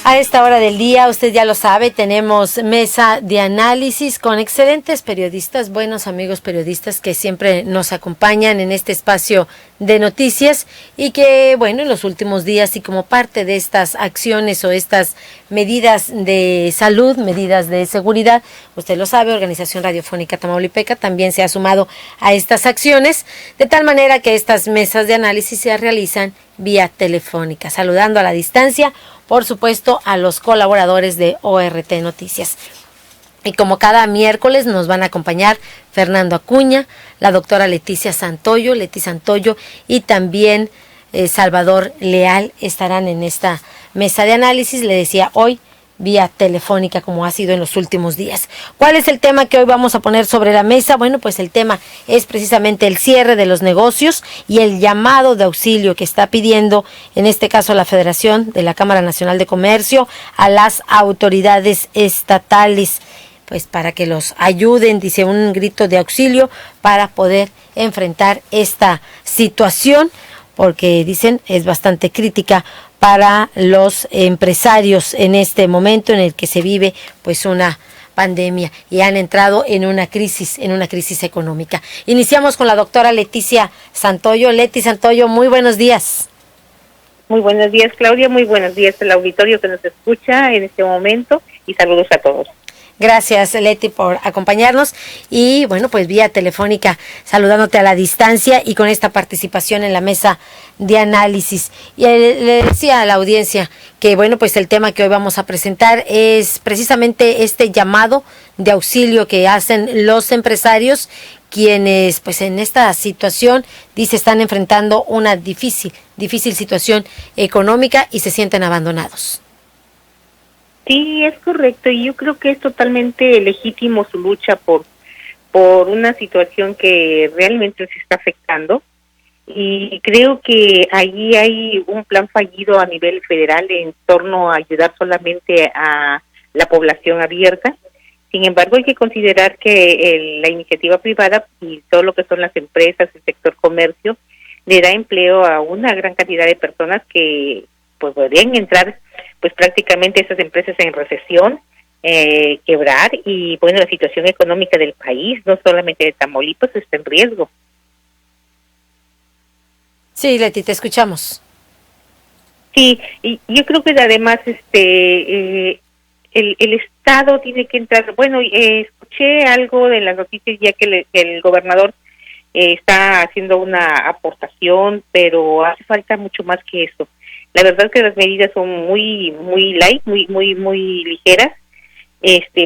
A esta hora del día, usted ya lo sabe, tenemos mesa de análisis con excelentes periodistas, buenos amigos periodistas que siempre nos acompañan en este espacio de noticias y que, bueno, en los últimos días y como parte de estas acciones o estas medidas de salud, medidas de seguridad, usted lo sabe, Organización Radiofónica Tamaulipeca también se ha sumado a estas acciones, de tal manera que estas mesas de análisis se realizan vía telefónica, saludando a la distancia, por supuesto, a los colaboradores de ORT Noticias. Y como cada miércoles nos van a acompañar Fernando Acuña, la doctora Leticia Santoyo y también Salvador Leal estarán en esta mesa de análisis, le decía hoy, vía telefónica como ha sido en los últimos días. ¿Cuál es el tema que hoy vamos a poner sobre la mesa? Bueno, pues el tema es precisamente el cierre de los negocios y el llamado de auxilio que está pidiendo, en este caso la Federación de la Cámara Nacional de Comercio, a las autoridades estatales, pues para que los ayuden, dice un grito de auxilio para poder enfrentar esta situación, porque dicen es bastante crítica para los empresarios en este momento en el que se vive pues una pandemia y han entrado en una crisis económica. Iniciamos con la doctora Leticia Santoyo. Leti Santoyo, muy buenos días. Muy buenos días, Claudia, muy buenos días al auditorio que nos escucha en este momento y saludos a todos. Gracias, Leti, por acompañarnos y, bueno, pues vía telefónica, saludándote a la distancia y con esta participación en la mesa de análisis. Y le decía a la audiencia que, bueno, pues el tema que hoy vamos a presentar es precisamente este llamado de auxilio que hacen los empresarios, quienes, pues en esta situación, dice, están enfrentando una difícil situación económica y se sienten abandonados. Sí, es correcto, y yo creo que es totalmente legítimo su lucha por una situación que realmente se está afectando, y creo que allí hay un plan fallido a nivel federal en torno a ayudar solamente a la población abierta. Sin embargo, hay que considerar que la iniciativa privada y todo lo que son las empresas, el sector comercio, le da empleo a una gran cantidad de personas que pues podrían entrar pues prácticamente esas empresas en recesión, quebrar, y bueno, la situación económica del país, no solamente de Tamaulipas, está en riesgo. Sí, Leti, te escuchamos. Sí, y yo creo que además el Estado tiene que entrar. Bueno, escuché algo de las noticias ya que el gobernador está haciendo una aportación, pero hace falta mucho más que eso. La verdad que las medidas son muy light, muy ligeras.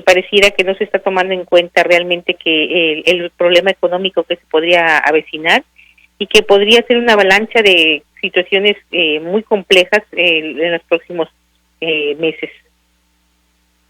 Pareciera que no se está tomando en cuenta realmente que el problema económico que se podría avecinar y que podría ser una avalancha de situaciones muy complejas en los próximos meses.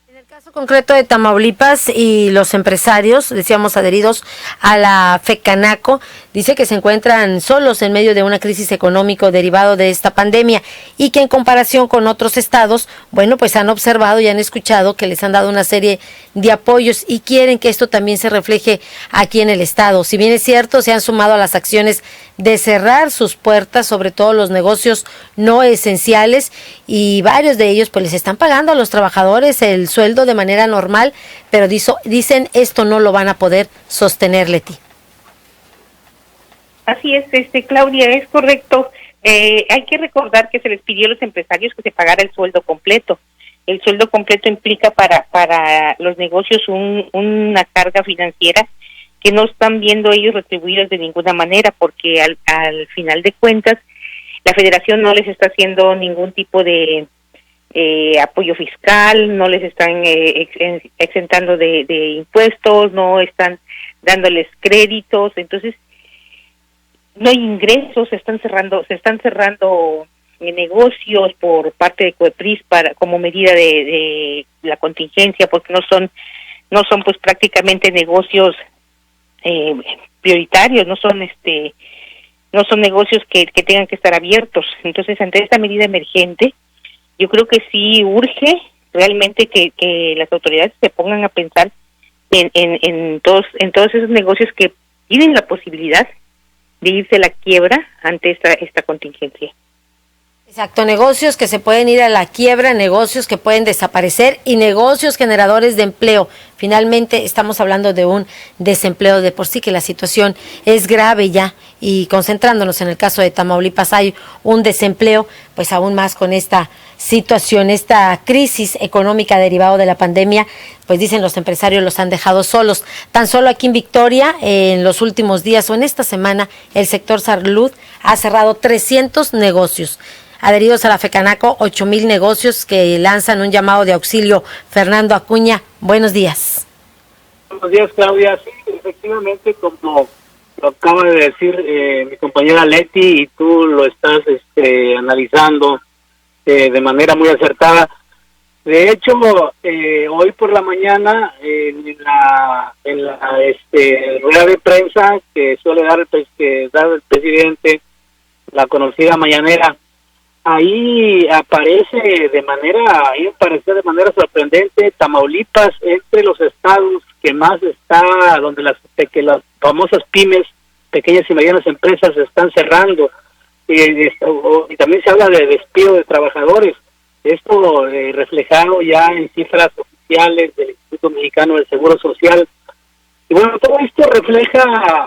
En el caso concreto de Tamaulipas y los empresarios, decíamos, adheridos a la FECANACO, dice que se encuentran solos en medio de una crisis económica derivado de esta pandemia y que en comparación con otros estados, bueno, pues han observado y han escuchado que les han dado una serie de apoyos y quieren que esto también se refleje aquí en el estado. Si bien es cierto, se han sumado a las acciones de cerrar sus puertas, sobre todo los negocios no esenciales, y varios de ellos pues les están pagando a los trabajadores el sueldo de manera normal, pero dicen esto no lo van a poder sostener, Leti. Así es, Claudia, es correcto. Hay que recordar que se les pidió a los empresarios que se pagara el sueldo completo. El sueldo completo implica para los negocios una carga financiera que no están viendo ellos retribuidos de ninguna manera, porque al final de cuentas la Federación no les está haciendo ningún tipo de apoyo fiscal, no les están exentando de impuestos, no están dándoles créditos, entonces no hay ingresos, se están cerrando negocios por parte de COEPRIS como medida de la contingencia, porque no son pues prácticamente negocios prioritarios, no son negocios que tengan que estar abiertos. Entonces, ante esta medida emergente, yo creo que sí urge realmente que las autoridades se pongan a pensar en todos esos negocios que tienen la posibilidad de irse a la quiebra ante esta contingencia. Exacto, negocios que se pueden ir a la quiebra, negocios que pueden desaparecer y negocios generadores de empleo. Finalmente estamos hablando de un desempleo de por sí, que la situación es grave ya, y concentrándonos en el caso de Tamaulipas hay un desempleo, pues aún más con esta situación, esta crisis económica derivado de la pandemia, pues dicen los empresarios los han dejado solos. Tan solo aquí en Victoria, en los últimos días o en esta semana, el sector salud ha cerrado 300 negocios. Adheridos a la FECANACO, 8,000 negocios que lanzan un llamado de auxilio. Fernando Acuña, buenos días. Buenos días, Claudia. Sí, efectivamente, como lo acaba de decir mi compañera Leti, y tú lo estás analizando de manera muy acertada. De hecho, hoy por la mañana, en la rueda de prensa que suele dar el presidente, la conocida mañanera, ahí aparece de manera sorprendente Tamaulipas entre los estados que más está, donde las famosas pymes, pequeñas y medianas empresas, están cerrando, y también se habla de despido de trabajadores. Esto reflejado ya en cifras oficiales del Instituto Mexicano del Seguro Social. Y bueno, todo esto refleja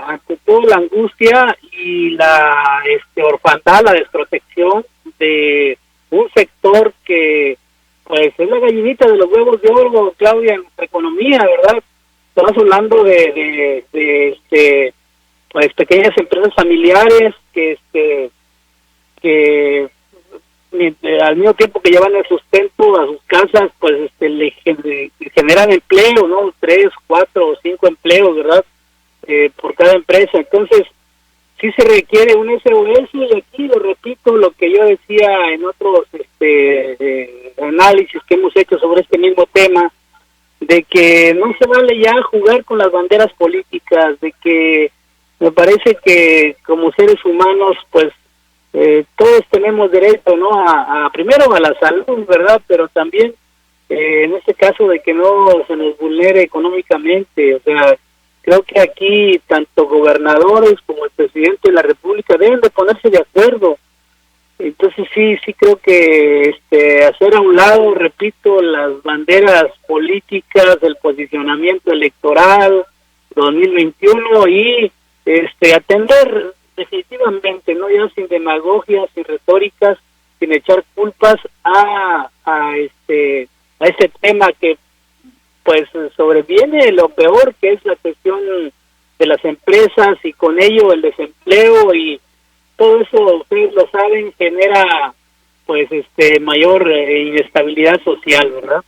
ante todo la angustia y la orfandad, la desprotección de un sector que pues es la gallinita de los huevos de oro, Claudia, en nuestra economía, ¿verdad? Estamos hablando de pues pequeñas empresas familiares que al mismo tiempo que llevan el sustento a sus casas, pues le generan empleo, ¿no? 3, 4 o 5 empleos, ¿verdad? Por cada empresa. Entonces, sí se requiere un SOS, y aquí lo repito, lo que yo decía en otros análisis que hemos hecho sobre este mismo tema, de que no se vale ya jugar con las banderas políticas, de que me parece que como seres humanos, pues todos tenemos derecho, ¿no? Primero a la salud, ¿verdad? Pero también en este caso de que no se nos vulnere económicamente. O sea, creo que aquí tanto gobernadores como el presidente de la República deben de ponerse de acuerdo. Entonces sí creo que hacer a un lado, repito, las banderas políticas, el posicionamiento electoral 2021, y atender definitivamente, no, ya sin demagogias, sin retóricas, sin echar culpas a este tema que pues sobreviene lo peor, que es la cuestión de las empresas, y con ello el desempleo, y todo eso, ustedes lo saben, genera pues mayor inestabilidad social, ¿verdad?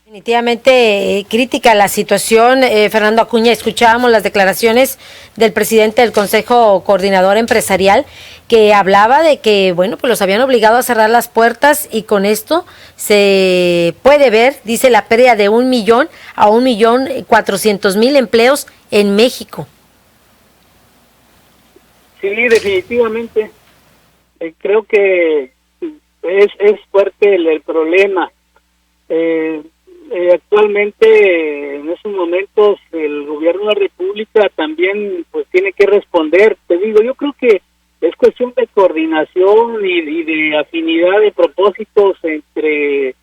Definitivamente crítica la situación, Fernando Acuña. Escuchábamos las declaraciones del presidente del Consejo Coordinador Empresarial, que hablaba de que, bueno, pues los habían obligado a cerrar las puertas, y con esto se puede ver, dice, la pérdida de 1 millón a 1,400,000 empleos en México. Sí, definitivamente. Creo que es fuerte el problema. Actualmente, en esos momentos, el gobierno de la República también pues tiene que responder. Te digo, yo creo que es cuestión de coordinación y de afinidad de propósitos entre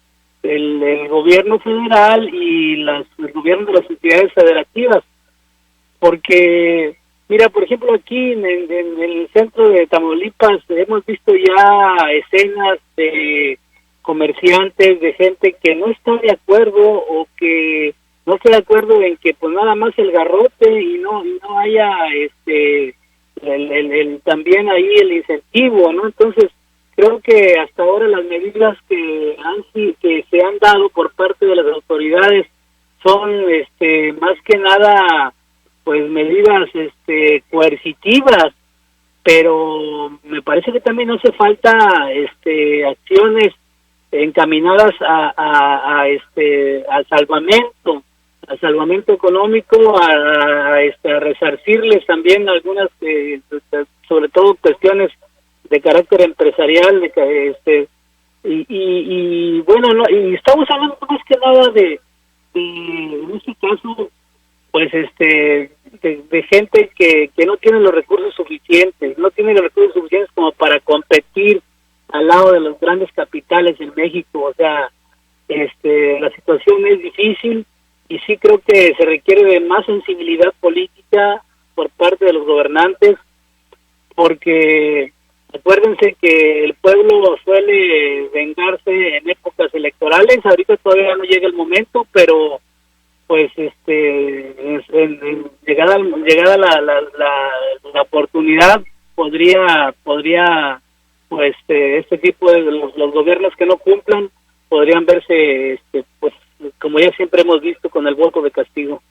el gobierno federal y el gobierno de las entidades federativas, porque mira, por ejemplo, aquí en el centro de Tamaulipas hemos visto ya escenas de comerciantes, de gente que no está de acuerdo, o que no está de acuerdo en que pues nada más el garrote y no haya también ahí el incentivo, ¿no? Entonces creo que hasta ahora las medidas que se han dado por parte de las autoridades son más que nada pues medidas coercitivas, pero me parece que también hace falta acciones encaminadas al salvamento económico, a resarcirles también algunas sobre todo cuestiones de carácter empresarial, y bueno, no, y estamos hablando más que nada de en este caso pues de gente que no tiene los recursos suficientes, no tiene los recursos suficientes como para competir al lado de los grandes capitales en México. O sea, la situación es difícil y sí creo que se requiere de más sensibilidad política por parte de los gobernantes, porque acuérdense que el pueblo suele vengarse en épocas electorales. Ahorita todavía no llega el momento, pero pues llegada la oportunidad podría pues este tipo de los gobiernos que no cumplan podrían verse pues como ya siempre hemos visto, con el voto de castigo.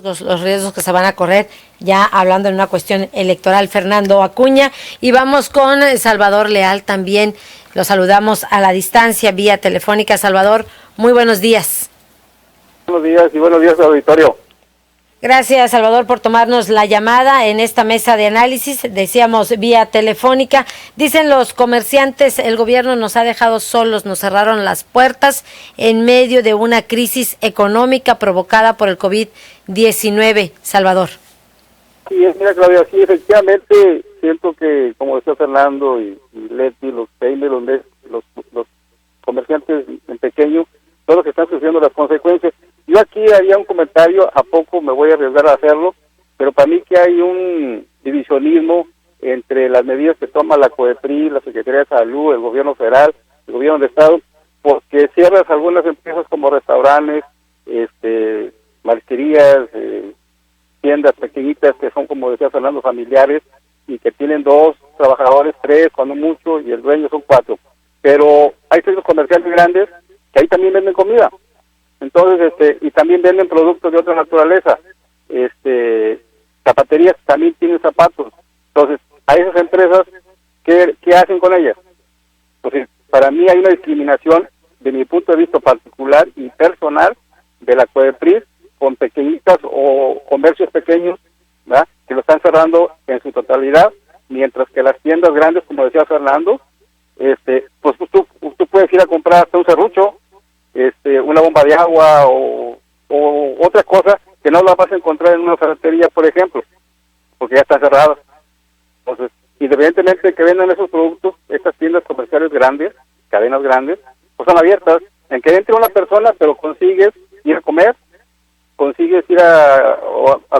Los riesgos que se van a correr, ya hablando en una cuestión electoral. Fernando Acuña, y vamos con Salvador Leal también. Lo saludamos a la distancia vía telefónica. Salvador, muy buenos días. Buenos días y buenos días, auditorio. Gracias, Salvador, por tomarnos la llamada en esta mesa de análisis. Decíamos vía telefónica. Dicen los comerciantes, el gobierno nos ha dejado solos, nos cerraron las puertas en medio de una crisis económica provocada por el COVID-19. Salvador. Sí, mira, Claudia, sí, efectivamente, siento que, como decía Fernando y Leti, los PYME, los comerciantes en pequeño, todos los que están sufriendo las consecuencias. Yo aquí haría un comentario, a poco me voy a arriesgar a hacerlo, pero para mí que hay un divisionismo entre las medidas que toma la COEPRI, la Secretaría de Salud, el gobierno federal, el gobierno de estado, porque cierras algunas empresas como restaurantes, marisquerías, tiendas pequeñitas que son, como decía Fernando, familiares, y que tienen 2 trabajadores, 3, cuando mucho, y el dueño son 4. Pero hay centros comerciales grandes que ahí también venden comida. Entonces, y también venden productos de otra naturaleza. Zapaterías también tienen zapatos. Entonces, a esas empresas, ¿qué hacen con ellas? Entonces, para mí hay una discriminación, de mi punto de vista particular y personal, de la COEPRIS con pequeñitas o comercios pequeños, ¿verdad?, que lo están cerrando en su totalidad, mientras que las tiendas grandes, como decía Fernando, pues tú puedes ir a comprar hasta un serrucho, una bomba de agua o otra cosa que no la vas a encontrar en una ferretería, por ejemplo, porque ya están cerradas. Entonces, independientemente de que vendan esos productos, estas tiendas comerciales grandes, cadenas grandes, pues son abiertas, en que entre una persona, pero consigues ir a comer, consigues ir a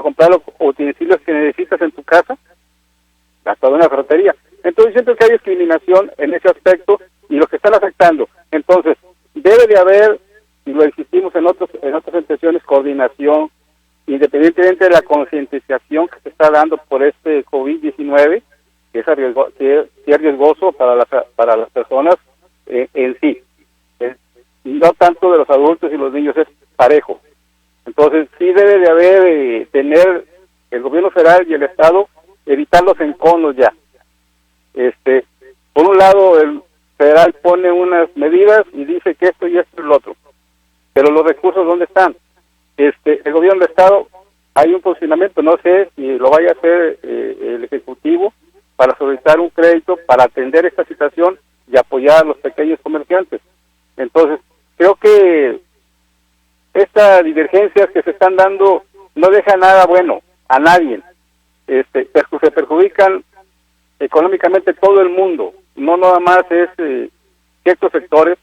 comprar los utensilios que necesitas en tu casa, hasta de una ferretería. Entonces siento que hay discriminación en ese aspecto y lo que están afectando. Entonces, debe de haber, y lo insistimos en otras intenciones, coordinación, independientemente de la concientización que se está dando por este COVID-19, que es riesgoso para las personas en sí. No tanto de los adultos y los niños, es parejo. Entonces, sí debe de haber, tener el gobierno federal y el Estado, evitar los enconos ya. Por un lado, el federal pone unas medidas y dice que esto y esto y lo otro, pero los recursos, ¿dónde están? El gobierno del Estado, hay un posicionamiento, no sé si lo vaya a hacer el Ejecutivo, para solicitar un crédito para atender esta situación y apoyar a los pequeños comerciantes. Entonces, creo que estas divergencias que se están dando no dejan nada bueno a nadie. Se perjudican económicamente todo el mundo, no nada más es ciertos sectores,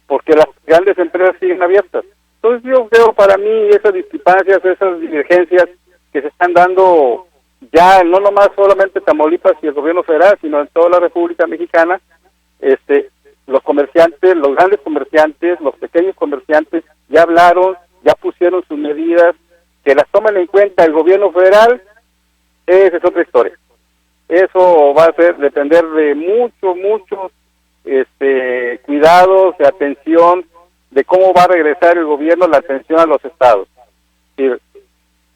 porque las grandes empresas siguen abiertas. Entonces yo creo, para mí, esas discrepancias, esas divergencias que se están dando ya, no nomás solamente Tamaulipas y el gobierno federal, sino en toda la República Mexicana, los comerciantes, los grandes comerciantes, los pequeños comerciantes, ya hablaron, ya pusieron sus medidas, que las tomen en cuenta el gobierno federal, esa es otra historia. Eso va a depender de muchos cuidados, de atención, de cómo va a regresar el gobierno la atención a los estados.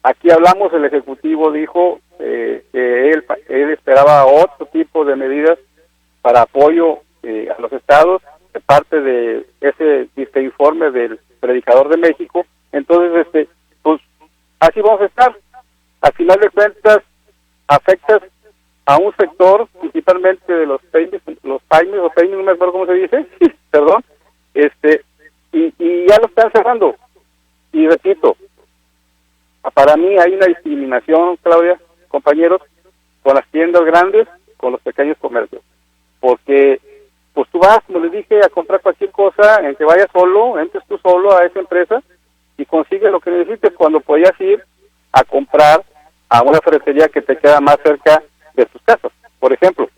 Aquí hablamos, el Ejecutivo dijo que él esperaba otro tipo de medidas para apoyo a los estados, de parte de este informe del Predicador de México. Entonces, pues así vamos a estar. Al final de cuentas, afectas a un sector, principalmente de los pymes, no me acuerdo cómo se dice, perdón, y ya lo están cerrando. Y repito, Para mí hay una discriminación, Claudia, compañeros, con las tiendas grandes, con los pequeños comercios, porque pues tú vas, como les dije, a comprar cualquier cosa, en que vayas solo, entres tú solo a esa empresa y consigues lo que necesites, cuando podías ir a comprar a una ferretería que te queda más cerca de tus casas, por ejemplo.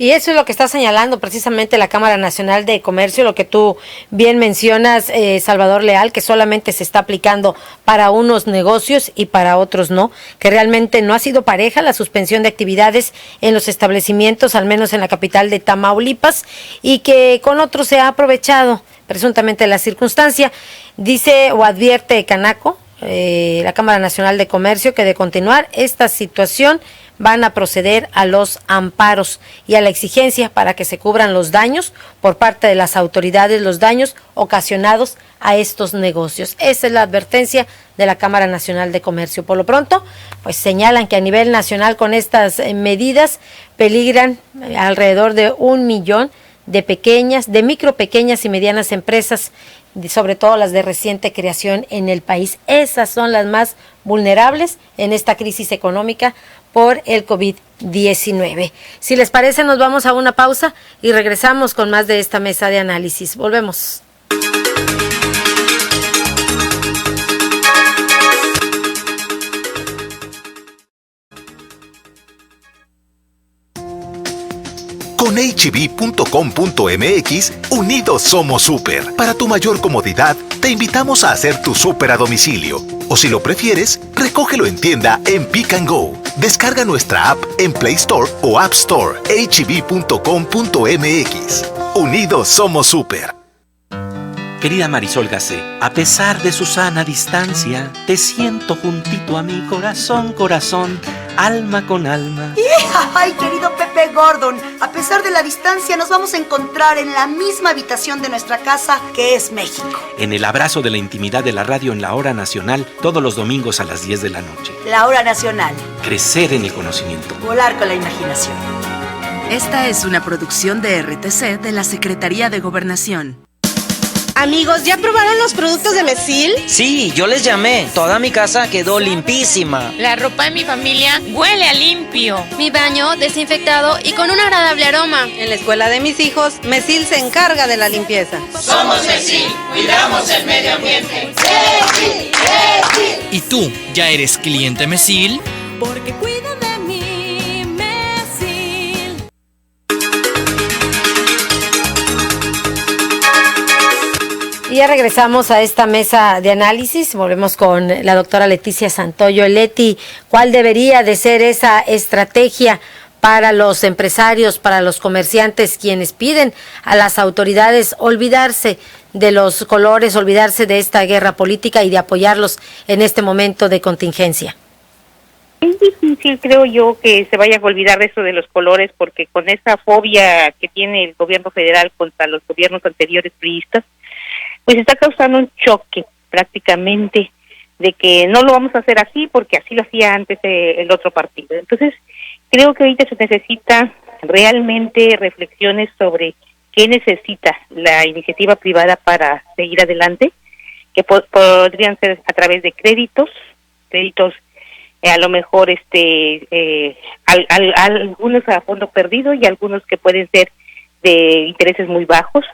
Y eso es lo que está señalando precisamente la Cámara Nacional de Comercio, lo que tú bien mencionas, Salvador Leal, que solamente se está aplicando para unos negocios y para otros no, que realmente no ha sido pareja la suspensión de actividades en los establecimientos, al menos en la capital de Tamaulipas, y que con otros se ha aprovechado presuntamente la circunstancia. Dice o advierte Canaco, la Cámara Nacional de Comercio, que de continuar esta situación van a proceder a los amparos y a la exigencia para que se cubran los daños por parte de las autoridades, los daños ocasionados a estos negocios. Esa es la advertencia de la Cámara Nacional de Comercio. Por lo pronto, pues señalan que a nivel nacional con estas medidas peligran alrededor de 1 millón de pequeñas, de micro, pequeñas y medianas empresas, sobre todo las de reciente creación en el país. Esas son las más vulnerables en esta crisis económica por el COVID-19. Si les parece, nos vamos a una pausa y regresamos con más de esta mesa de análisis. Volvemos. Con HB.com.mx, unidos somos súper. Para tu mayor comodidad, te invitamos a hacer tu súper a domicilio. O si lo prefieres, recógelo en tienda en Pick and Go. Descarga nuestra app en Play Store o App Store. HB.com.mx. Unidos somos súper. Querida Marisol Gacé, a pesar de su sana distancia, te siento juntito a mi corazón, corazón, alma con alma. ¡Ay, querido Pepe Gordon! A pesar de la distancia, nos vamos a encontrar en la misma habitación de nuestra casa, que es México. En el abrazo de la intimidad de la radio en la hora nacional, todos los domingos a las 10 de la noche. La hora nacional. Crecer en el conocimiento. Volar con la imaginación. Esta es una producción de RTC de la Secretaría de Gobernación. Amigos, ¿ya probaron los productos de Mesil? Sí, yo les llamé. Toda mi casa quedó limpísima. La ropa de mi familia huele a limpio. Mi baño desinfectado y con un agradable aroma. En la escuela de mis hijos, Mesil se encarga de la limpieza. Somos Mesil, cuidamos el medio ambiente. ¡Mesil! ¡Mesil! ¿Y tú, ya eres cliente Mesil? Porque cuida de mí, Mesil. Y ya regresamos a esta mesa de análisis. Volvemos con la doctora Leticia Santoyo. Leti, ¿cuál debería de ser esa estrategia para los empresarios, para los comerciantes, quienes piden a las autoridades olvidarse de los colores, olvidarse de esta guerra política y de apoyarlos en este momento de contingencia? Es difícil, creo yo, que se vayan a olvidar de eso de los colores, porque con esa fobia que tiene el gobierno federal contra los gobiernos anteriores priistas, pues está causando un choque prácticamente de que no lo vamos a hacer así porque así lo hacía antes el otro partido. Entonces, creo que ahorita se necesita realmente reflexiones sobre qué necesita la iniciativa privada para seguir adelante, que podrían ser a través de créditos a lo mejor algunos a fondo perdido y algunos que pueden ser de intereses muy bajos,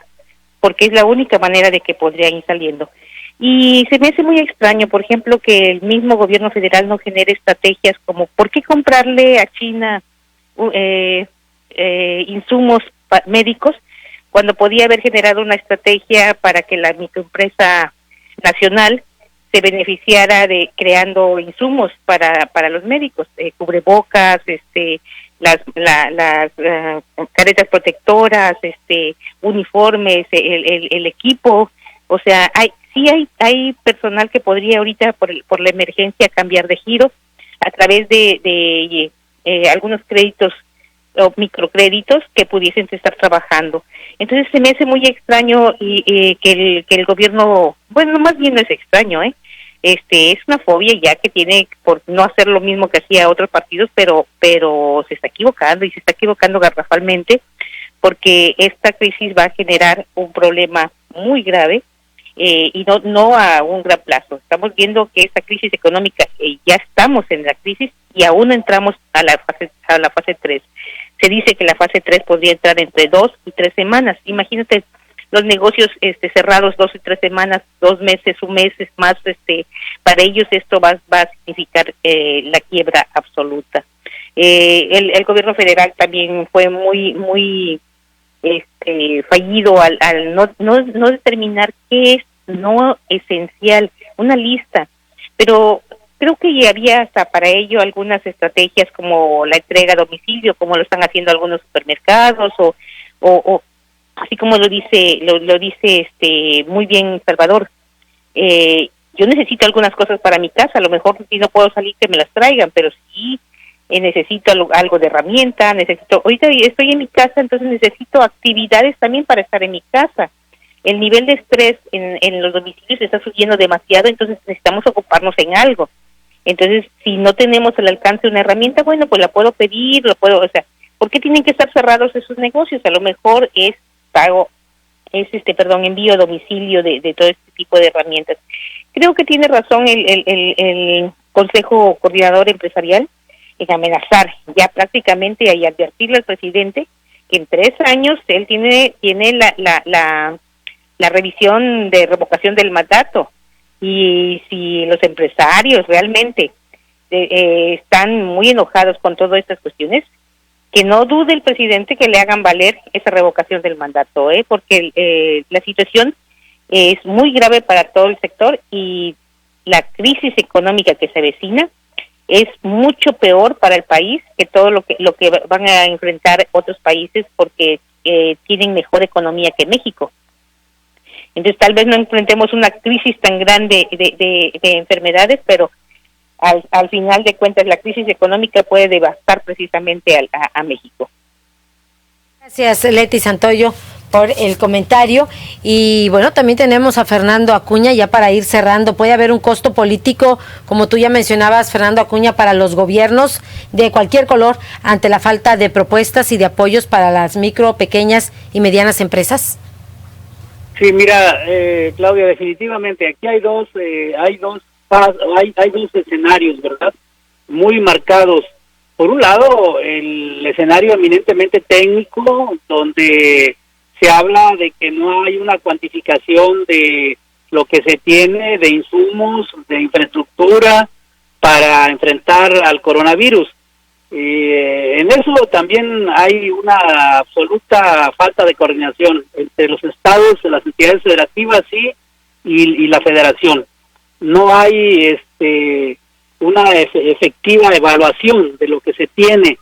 porque es la única manera de que podría ir saliendo. Y se me hace muy extraño, por ejemplo, que el mismo gobierno federal no genere estrategias como ¿por qué comprarle a China insumos médicos cuando podía haber generado una estrategia para que la microempresa nacional se beneficiara de creando insumos para los médicos, cubrebocas, las caretas protectoras, uniformes, el equipo? O sea, hay personal que podría ahorita por la emergencia cambiar de giro a través de algunos créditos o microcréditos que pudiesen estar trabajando. Entonces se me hace muy extraño que el gobierno, bueno, más bien no es extraño, es una fobia ya que tiene por no hacer lo mismo que hacía otros partidos, pero se está equivocando y se está equivocando garrafalmente, porque esta crisis va a generar un problema muy grave y no a un gran plazo. Estamos viendo que esta crisis económica, ya estamos en la crisis y aún no entramos a la fase 3. Se dice que la fase 3 podría entrar entre 2 y 3 semanas. Imagínate los negocios cerrados 2 y 3 semanas, 2 meses, un mes más, para ellos esto va a significar la quiebra absoluta. El gobierno federal también fue muy fallido al no determinar qué es no esencial, una lista, pero creo que ya había hasta para ello algunas estrategias como la entrega a domicilio, como lo están haciendo algunos supermercados, o así como lo dice muy bien Salvador. Yo necesito algunas cosas para mi casa, a lo mejor si no puedo salir que me las traigan, pero sí necesito algo de herramienta, ahorita estoy en mi casa, entonces necesito actividades también para estar en mi casa. El nivel de estrés en los domicilios está subiendo demasiado, entonces necesitamos ocuparnos en algo. Entonces, si no tenemos al alcance de una herramienta, bueno, pues la puedo pedir, ¿por qué tienen que estar cerrados esos negocios? A lo mejor es envío a domicilio de todo este tipo de herramientas. Creo que tiene razón el Consejo Coordinador Empresarial en amenazar ya prácticamente y advertirle al presidente que en 3 años él tiene la revisión de revocación del mandato, y si los empresarios realmente están muy enojados con todas estas cuestiones, que no dude el presidente que le hagan valer esa revocación del mandato, porque la situación es muy grave para todo el sector y la crisis económica que se avecina es mucho peor para el país que todo lo que van a enfrentar otros países, porque tienen mejor economía que México. Entonces tal vez no enfrentemos una crisis tan grande de enfermedades, pero al final de cuentas la crisis económica puede devastar precisamente a México. Gracias, Leti Santoyo, por el comentario. Y bueno, también tenemos a Fernando Acuña, ya para ir cerrando. ¿Puede haber un costo político, como tú ya mencionabas, Fernando Acuña, para los gobiernos de cualquier color ante la falta de propuestas y de apoyos para las micro, pequeñas y medianas empresas? Sí, mira, Claudia, definitivamente aquí hay dos escenarios, ¿verdad? Muy marcados. Por un lado, el escenario eminentemente técnico, donde se habla de que no hay una cuantificación de lo que se tiene de insumos, de infraestructura para enfrentar al coronavirus. En eso también hay una absoluta falta de coordinación entre los estados, las entidades federativas y la federación. No hay una efectiva evaluación de lo que se tiene,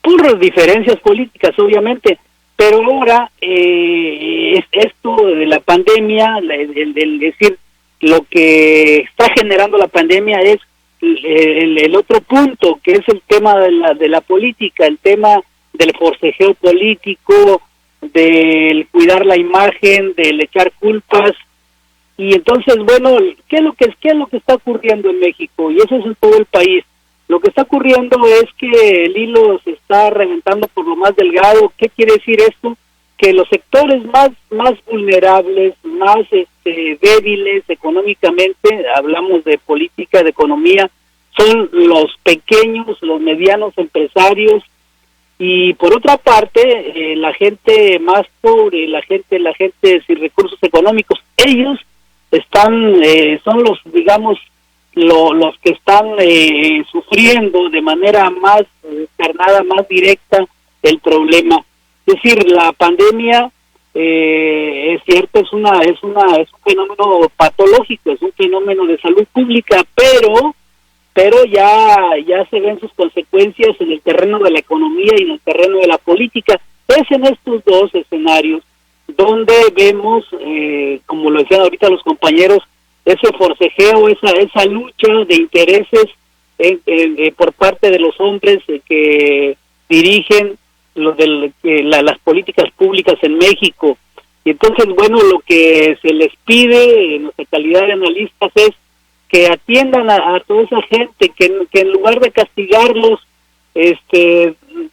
por diferencias políticas obviamente, pero ahora esto de la pandemia, el decir lo que está generando la pandemia es el otro punto, que es el tema de la política, el tema del forcejeo político, del cuidar la imagen, del echar culpas. Y entonces, bueno, ¿qué es lo que está ocurriendo en México? Y eso es en todo el país. Lo que está ocurriendo es que el hilo se está reventando por lo más delgado. ¿Qué quiere decir esto? Que los sectores más vulnerables, más débiles económicamente, hablamos de política, de economía, son los pequeños, los medianos empresarios, y por otra parte, la gente más pobre, la gente sin recursos económicos, ellos son los, digamos, los que están sufriendo de manera más carnada, más directa el problema. Es decir, la pandemia, es cierto, es un fenómeno patológico, es un fenómeno de salud pública, pero ya se ven sus consecuencias en el terreno de la economía y en el terreno de la política. Es en estos dos escenarios donde vemos, como lo decían ahorita los compañeros, ese forcejeo, esa lucha de intereses por parte de los hombres que dirigen las políticas públicas en México. Y entonces, bueno, lo que se les pide en nuestra calidad de analistas es que atiendan a toda esa gente, que en lugar de castigarlos,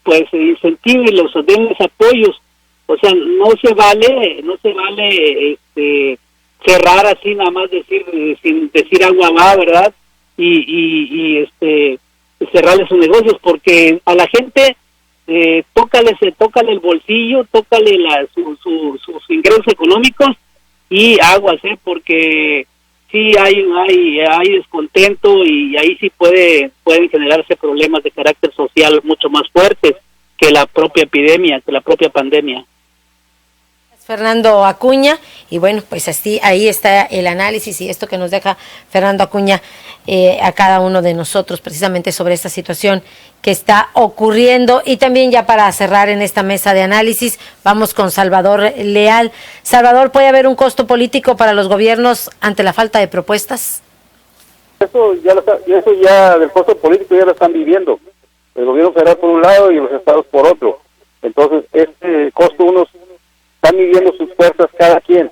pues incentivenlos o denles apoyos. O sea, no se vale cerrar así, nada más decir, sin decir agua va, ¿verdad? Y cerrarle sus negocios, porque a la gente tócale el bolsillo, tócale sus ingresos económicos y aguas, porque sí hay descontento y ahí sí pueden generarse problemas de carácter social mucho más fuertes que la propia epidemia, que la propia pandemia. Fernando Acuña, y bueno, pues así ahí está el análisis y esto que nos deja Fernando Acuña a cada uno de nosotros precisamente sobre esta situación que está ocurriendo. Y también ya para cerrar en esta mesa de análisis, vamos con Salvador Leal. Salvador, ¿puede haber un costo político para los gobiernos ante la falta de propuestas? Eso ya del costo político ya lo están viviendo, el gobierno federal por un lado y los estados por otro. Entonces, este costo unos están midiendo sus fuerzas cada quien,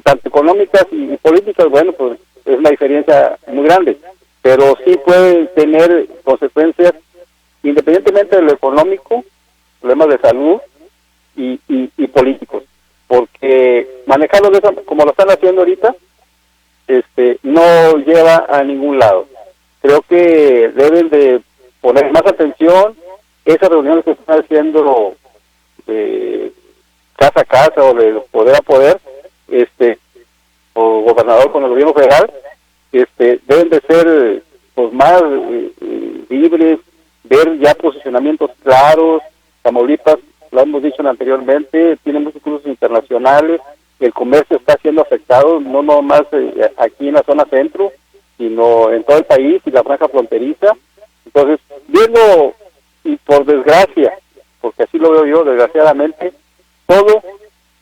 tanto económicas y políticas. Bueno, pues es una diferencia muy grande, pero sí puede tener consecuencias independientemente de lo económico, problemas de salud y políticos, porque manejarlo de esa, como lo están haciendo ahorita, no lleva a ningún lado. Creo que deben de poner más atención esas reuniones que están haciendo casa a casa o de poder a poder, o gobernador con el gobierno federal, deben de ser pues más libres, ver ya posicionamientos claros. Tamaulipas, lo hemos dicho anteriormente, tiene muchos cruces internacionales, el comercio está siendo afectado, no nomás aquí en la zona centro, sino en todo el país y la franja fronteriza. Entonces, viendo, y por desgracia, porque así lo veo yo, desgraciadamente, todo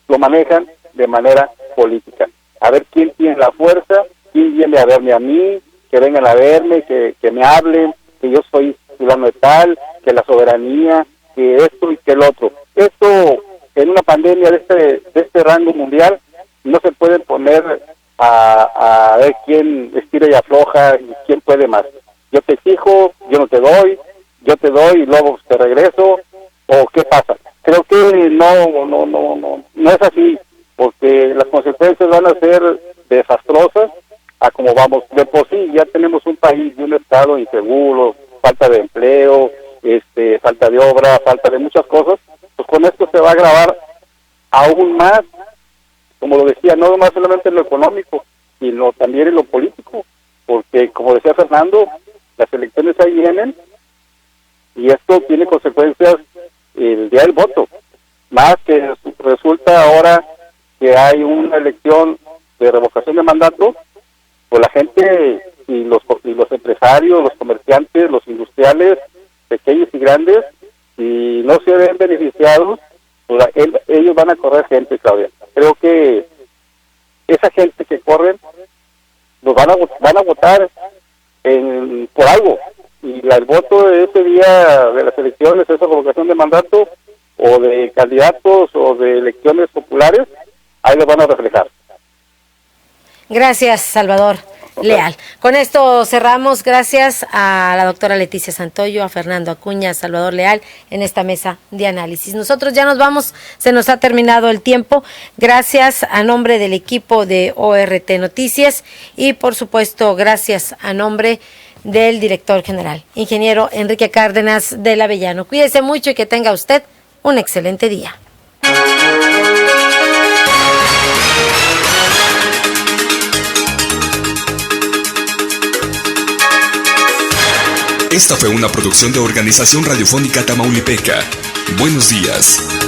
lo manejan de manera política. A ver quién tiene la fuerza, quién viene a verme a mí, que vengan a verme, que me hablen, que yo soy fulano de tal, que la soberanía, que esto y que el otro. Esto, en una pandemia de este rango mundial, no se puede poner a ver quién estira y afloja y quién puede más. Yo te exijo, yo no te doy, yo te doy y luego te regreso, o qué pasa. Creo que no es así, porque las consecuencias van a ser desastrosas a como vamos. De por sí ya tenemos un país y un estado inseguro, falta de empleo, falta de obra, falta de muchas cosas. Pues con esto se va a agravar aún más, como lo decía, no más solamente en lo económico, sino también en lo político, porque como decía Fernando, las elecciones ahí vienen y esto tiene consecuencias el día del voto, más que resulta ahora que hay una elección de revocación de mandato, pues la gente y los empresarios, los comerciantes, los industriales, pequeños y grandes, si no se ven beneficiados, pues ellos van a correr gente, Claudia. Creo que esa gente que corren los van a votar por algo, y el voto de ese día de las elecciones, esa revocación de mandato o de candidatos o de elecciones populares, ahí lo van a reflejar. Gracias, Salvador Leal. Con esto cerramos. Gracias a la doctora Leticia Santoyo, a Fernando Acuña, a Salvador Leal en esta mesa de análisis. Nosotros ya nos vamos, se nos ha terminado el tiempo. Gracias a nombre del equipo de ORT Noticias y por supuesto gracias a nombre del director general, ingeniero Enrique Cárdenas del Avellano. Cuídese mucho y que tenga usted un excelente día. Esta fue una producción de Organización Radiofónica Tamaulipeca. Buenos días.